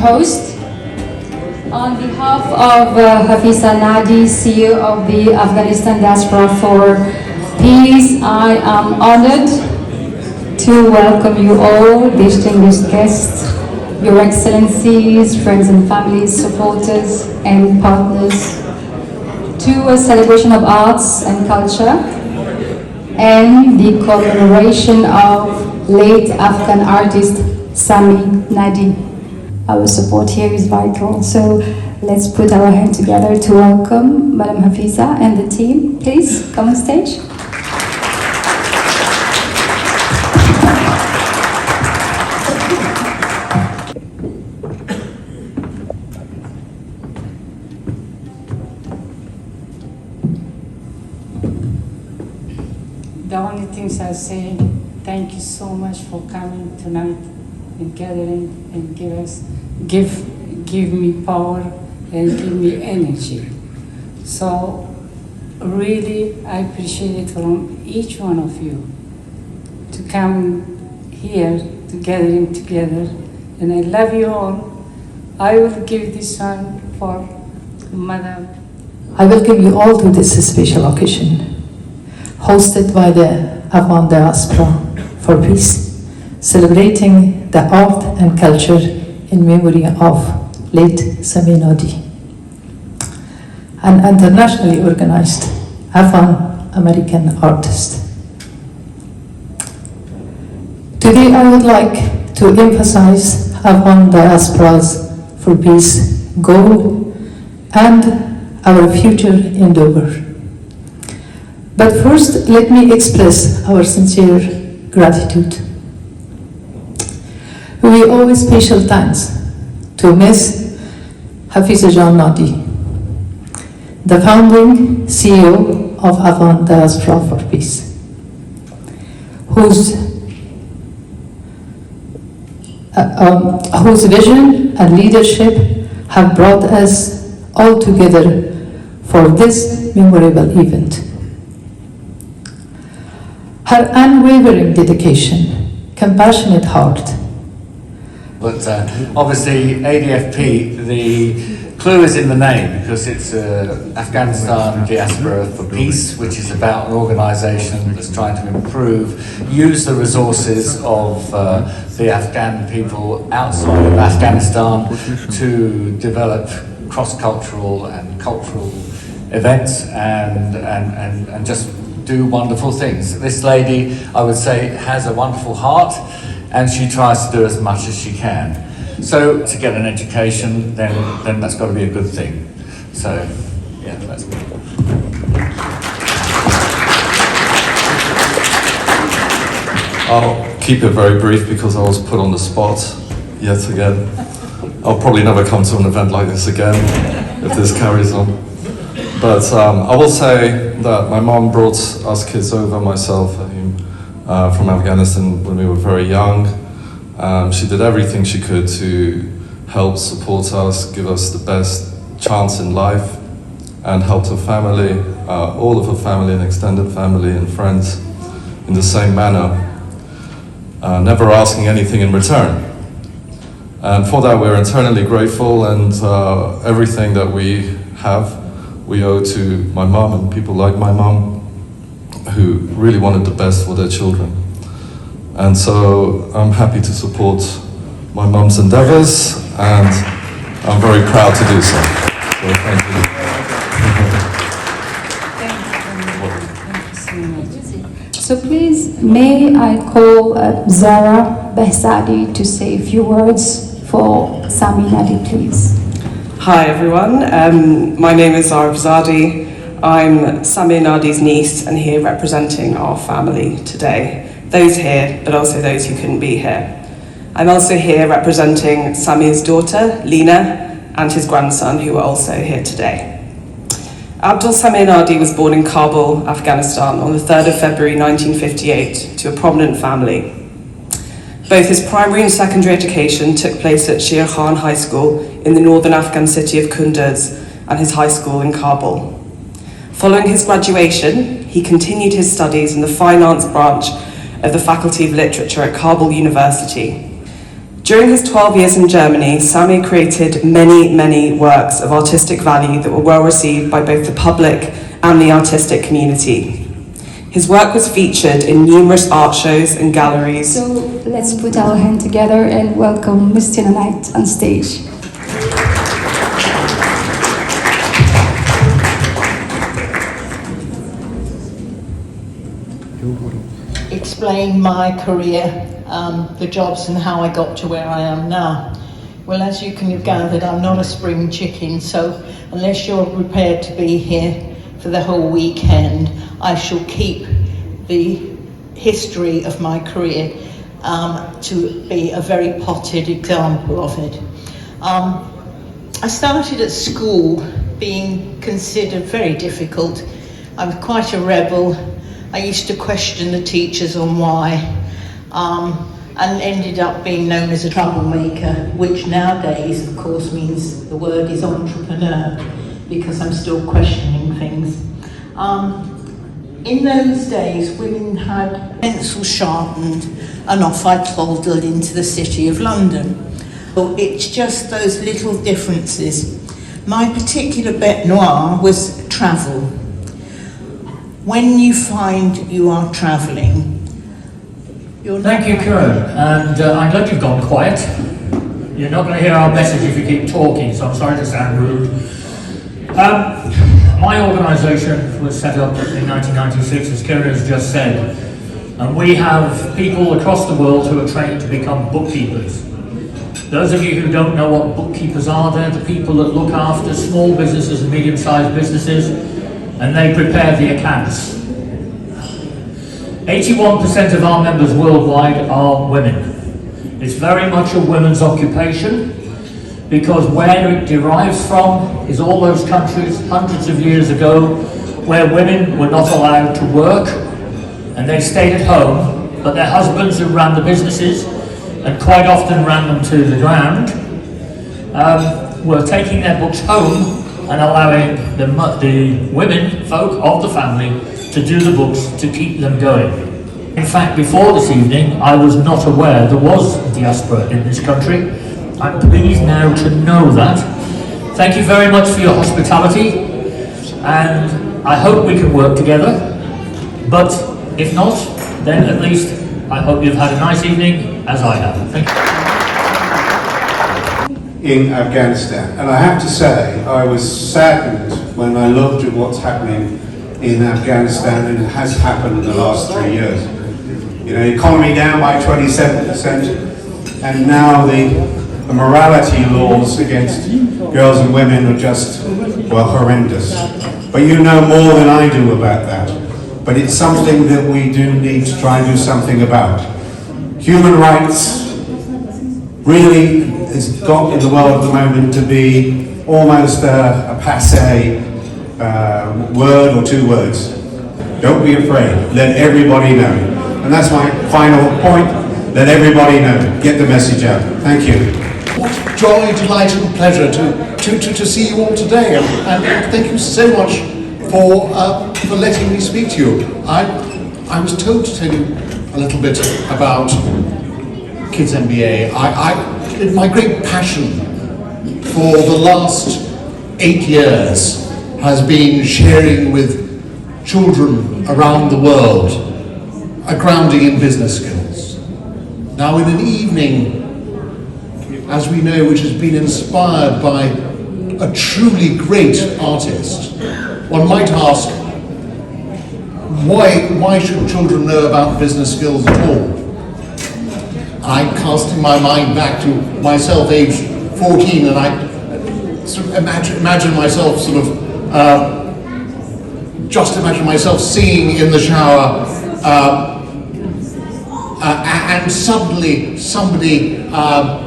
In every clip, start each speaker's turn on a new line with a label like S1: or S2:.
S1: host. On behalf of Hafiza Nadi, CEO of the Afghanistan Diaspora for Peace, I am honored to welcome you all, distinguished guests, Your Excellencies, friends and families, supporters and partners, to a celebration of arts and culture and the commemoration of late Afghan artist Sami Nadi. Our support here is vital, so let's put our hands together to welcome Madam Hafiza and the team. Please come on stage.
S2: The only things I say, thank you so much for coming tonight and gathering and give me power and give me energy. So really, I appreciate it from each one of you to come here to gathering together, and I love you all. I will give this one for Madam.
S3: I welcome you all to this special occasion, hosted by the Afghan Diaspora for Peace, celebrating the art and culture in memory of late Sami Nadi, an internationally organized Afghan-American artist. Today I would like to emphasize Afghan Diaspora's for Peace goal and our future endeavor. But first, let me express our sincere gratitude. We owe special thanks to Ms. Hafiza Nadi, the founding CEO of Afghan Diaspora for Peace, whose vision and leadership have brought us all together for this memorable event. Her unwavering dedication, compassionate heart.
S4: But obviously ADFP, the clue is in the name, because it's Afghanistan Diaspora for Peace, which is about an organisation that's trying to use the resources of the Afghan people outside of Afghanistan to develop cross-cultural and cultural events and just do wonderful things. This lady, I would say, has a wonderful heart, and she tries to do as much as she can. So to get an education, then that's got to be a good thing. So, yeah, that's good.
S5: I'll keep it very brief because I was put on the spot yet again. I'll probably never come to an event like this again if this carries on. But I will say that my mom brought us kids over, myself, from Afghanistan when we were very young. She did everything she could to help support us, give us the best chance in life, and helped her family, all of her family and extended family and friends in the same manner, never asking anything in return. And for that we're eternally grateful, and everything that we have we owe to my mom and people like my mom who really wanted the best for their children. And so I'm happy to support my mom's endeavors, and I'm very proud to do so. So thank you.
S1: So please, may I call Zara Behzadi to say a few words for Sami Nadi, please.
S6: Hi everyone, my name is Zara Behzadi. I'm Sami Nadi's niece and here representing our family today. Those here, but also those who couldn't be here. I'm also here representing Sami's daughter, Lina, and his grandson, who are also here today. Abdul Sami Nadi was born in Kabul, Afghanistan on the 3rd of February 1958 to a prominent family. Both his primary and secondary education took place at Sher Khan High School in the northern Afghan city of Kunduz and his high school in Kabul. Following his graduation, he continued his studies in the finance branch of the Faculty of Literature at Kabul University. During his 12 years in Germany, Sami created many works of artistic value that were well received by both the public and the artistic community. His work was featured in numerous art shows and galleries.
S1: So let's put our hand together and welcome Ms. Tina Knight on stage.
S7: Explain my career, the jobs and how I got to where I am now. Well, as you can have gathered, I'm not a spring chicken, so unless you're prepared to be here for the whole weekend, I shall keep the history of my career to be a very potted example of it. I started at school being considered very difficult. I was quite a rebel. I used to question the teachers on why, and ended up being known as a troublemaker, which nowadays, of course, means the word is entrepreneur, because I'm still questioning things. In those days, women had pencils sharpened and off I toddled into the city of London. So it's just those little differences. My particular bête noire was travel. When you find you are travelling, you're not...
S8: Thank you, Karen, and I'm glad you've gone quiet. You're not going to hear our message if you keep talking, so I'm sorry to sound rude. My organisation was set up in 1996, as Karen has just said, and we have people across the world who are trained to become bookkeepers. Those of you who don't know what bookkeepers are, they're the people that look after small businesses and medium-sized businesses, and they prepare the accounts. 81% of our members worldwide are women. It's very much a women's occupation, because where it derives from is all those countries hundreds of years ago where women were not allowed to work and they stayed at home, but their husbands who ran the businesses and quite often ran them to the ground were taking their books home and allowing the women folk of the family to do the books to keep them going. In fact, before this evening, I was not aware there was diaspora in this country. I'm pleased now to know that. Thank you very much for your hospitality, and I hope we can work together. But if not, then at least I hope you've had a nice evening, as I have. Thank you.
S9: In Afghanistan, and I have to say, I was saddened when I looked at what's happening in Afghanistan, and it has happened in the last 3 years. You know, economy down by 27%, and now the morality laws against girls and women are just, well, horrendous. But you know more than I do about that. But it's something that we do need to try and do something about. Human rights really has got in the world at the moment to be almost a passé word or 2 words. Don't be afraid. Let everybody know. And that's my final point. Let everybody know. Get the message out. Thank you.
S10: What joy, delight and pleasure to see you all today, and thank you so much for letting me speak to you. I was told to tell you a little bit about Kids MBA. My great passion for the last 8 years has been sharing with children around the world a grounding in business skills. Now, in an evening, as we know, which has been inspired by a truly great artist, one might ask, why should children know about business skills at all? I'm casting my mind back to myself, aged 14, and I sort of imagine myself just imagine myself singing in the shower, and suddenly somebody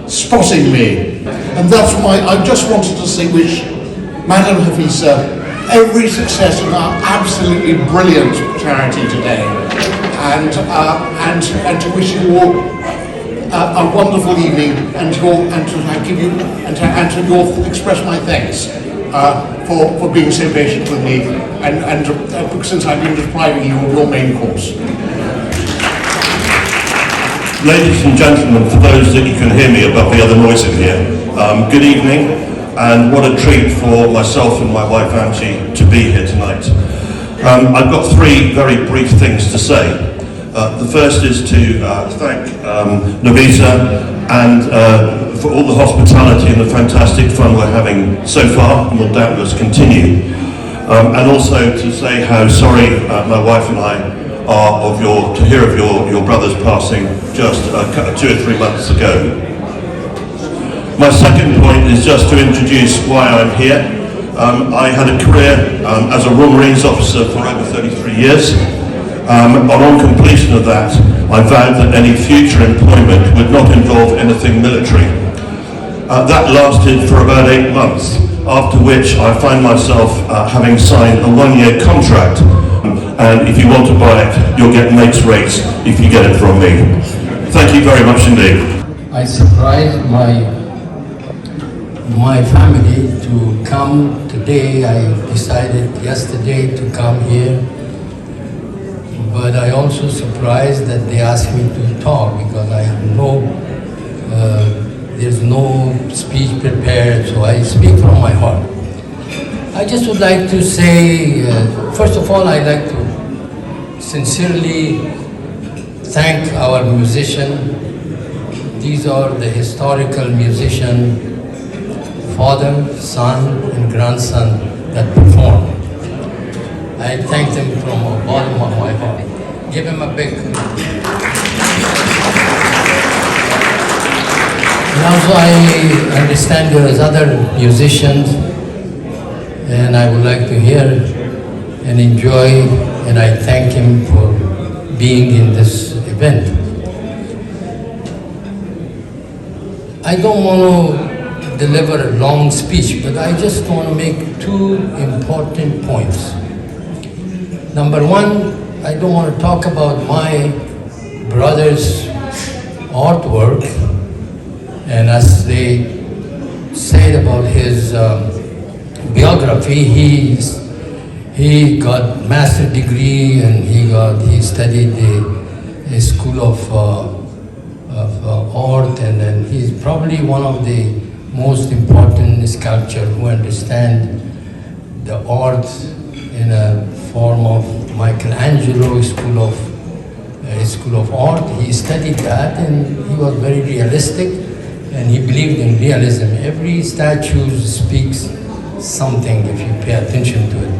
S10: spotting me. And that's why I just wanted to say, wish Madam Hafisa every success in our absolutely brilliant charity today, and to wish you all a wonderful evening, and to express my thanks for being so patient with me, and since I've been depriving you of your main course.
S11: Ladies and gentlemen, for those that you can hear me above the other noise in here, good evening, and what a treat for myself and my wife Angie to be here tonight. I've got three very brief things to say. The first is to thank Navita and for all the hospitality and the fantastic fun we're having so far, and will doubtless continue. And also to say how sorry my wife and I are to hear of your brother's passing just 2 or 3 months ago. My second point is just to introduce why I'm here. I had a career as a Royal Marines officer for over 33 years. On completion of that, I vowed that any future employment would not involve anything military. That lasted for about 8 months, after which I find myself having signed a 1-year contract, and if you want to buy it, you'll get mates rates if you get it from me. Thank you very much indeed.
S12: I surprised my family to come today. I decided yesterday to come here, but I also surprised that they asked me to talk because I have there's no speech prepared, so I speak from my heart. I just would like to say, first of all, I'd like to sincerely thank our musician. These are the historical musician, father, son, and grandson that perform. I thank them from the bottom of my heart. Give him a big. And also I understand there is other musicians, and I would like to hear and enjoy, and I thank him for being in this event. I don't want to deliver a long speech, but I just want to make 2 important points. Number one, I don't want to talk about my brother's artwork, and as they said about his biography, he got master's degree and he studied the school of art, and then he's probably one of the most important sculptor who understand the art in a form of Michelangelo school of art. He studied that, and he was very realistic, and he believed in realism. Every statue speaks something if you pay attention to it.